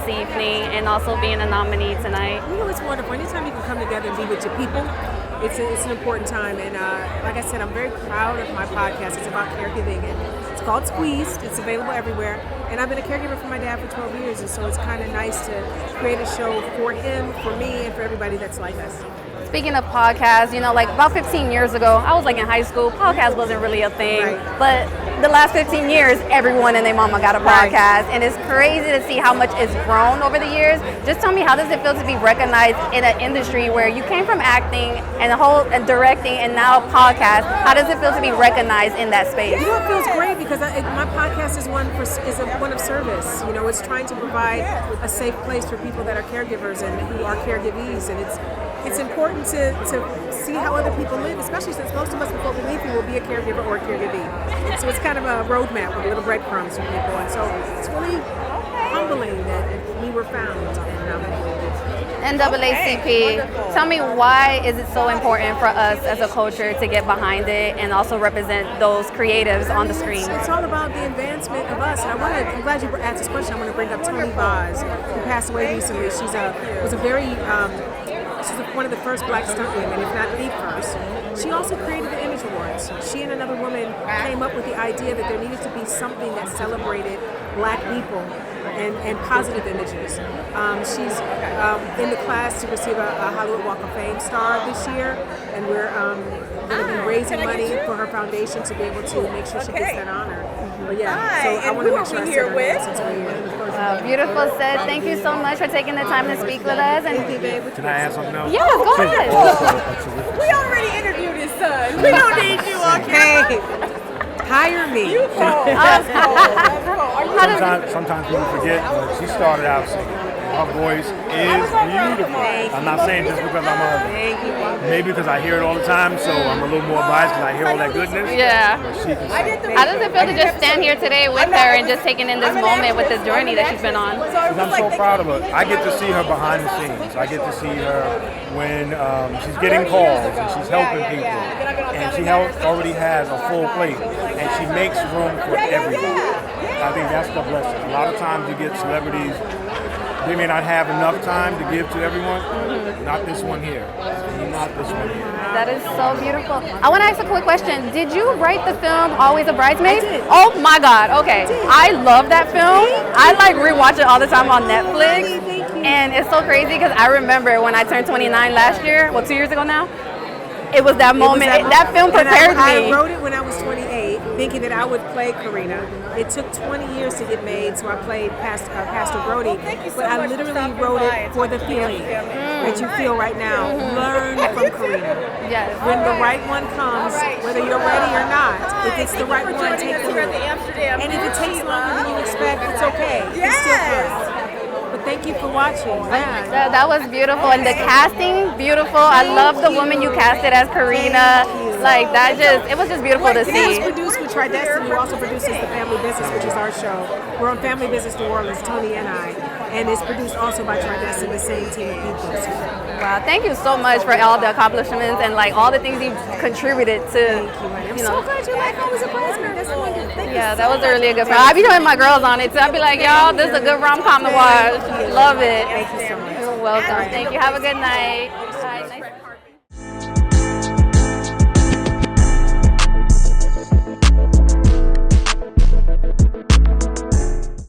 this evening and also being a nominee tonight. You know, it's wonderful. Anytime you can come together and be with your people, it's an important time. And like I said, I'm very proud of my podcast. It's about caregiving, and it's called Squeezed. It's available everywhere. And I've been a caregiver for my dad for 12 years, and so it's kind of nice to create a show for him, for me, and for everybody that's like us. Speaking of podcasts, you know, like about 15 years ago, I was like in high school, podcast wasn't really a thing, Right. but the last 15 years, everyone and their mama got a podcast, and it's crazy to see how much it's grown over the years. Just tell me, how does it feel to be recognized in an industry where you came from acting and directing and now podcast? How does it feel to be recognized in that space? You know, it feels great because my podcast is one of service. You know, it's trying to provide a safe place for people that are caregivers and who are caregivees, and it's important to see how other people live, especially since most of us before we leave will be a caregiver or a caregivee. And so it's kind of a roadmap with little breadcrumbs for people, and so it's really humbling that we were found and nominated. NAACP, tell me, why is it so important for us as a culture to get behind it and also represent those creatives on the screen? It's all about the advancement of us. And I'm glad you asked this question. I want to bring up Toni Vaz, who passed away recently. She's one of the first black stunt women, if not the first. She also created the Image Awards. She and another woman came up with the idea that there needed to be something that celebrated black people and positive images. She's in the class to receive a Hollywood Walk of Fame star this year, and we're going to be raising money for her foundation to be able to make sure she gets that honor. But yeah, so I want to make sure I said her name since we're here. Beautiful said. Thank you so much for taking the time to speak with us. And can I add something else? Yeah, go ahead. We already interviewed his son. We don't need you on camera. Hire me. You cool. That's cool. Sometimes people forget, but she started out singing. Her voice is beautiful. I'm not saying just because I'm a maybe because I hear it all the time, so I'm a little more biased because I hear all that goodness. Yeah. But she can sing. How does it feel to just stand here today with her and just taking in this moment with this journey that she's been on? Because I'm so proud of her. I get to see her behind the scenes. I get to see her when she's getting calls and she's helping people. And she already has a full plate. And she makes room for everybody. I think that's the blessing. A lot of times you get celebrities, they may not have enough time to give to everyone. Not this one here. Not this one here. That is so beautiful. I want to ask a quick question. Did you write the film Always a Bridesmaid? I did. Oh my God. Okay. I love that film. I like rewatch it all the time on Netflix. And it's so crazy because I remember when I turned 29 last year, 2 years ago now, it was that moment. That film prepared me. I wrote it when I was 28, thinking that I would play Karina. It took 20 years to get made, so I played Pastor Brody. But I literally wrote it for the feeling that you feel right now. Learn from Karina. Yes. When the right one comes, whether you're ready or not, if it's the right one, take the lead. And if it takes longer than you expect, it's okay. It's still good. But thank you for watching. Yeah. That was beautiful, and the casting, beautiful. I love the woman you casted as Karina. Like that, it was just beautiful to It was see. produced with Tridestin, who also produces The Family Business, which is our show. We're on Family Business New Orleans, Tony and I, and it's produced also by Tridestin, the same team of people. Wow, thank you so much for all the accomplishments and like all the things you've contributed to. I'm so glad you like Always a Bridesmaid. That's wonderful. Thank you. Yeah, that was really a good film. I be showing my girls on it too. I be like, y'all, this is a good rom-com to watch. Love it. Thank you so much. You're welcome. Thank you. Have a good night. Bye. Nice.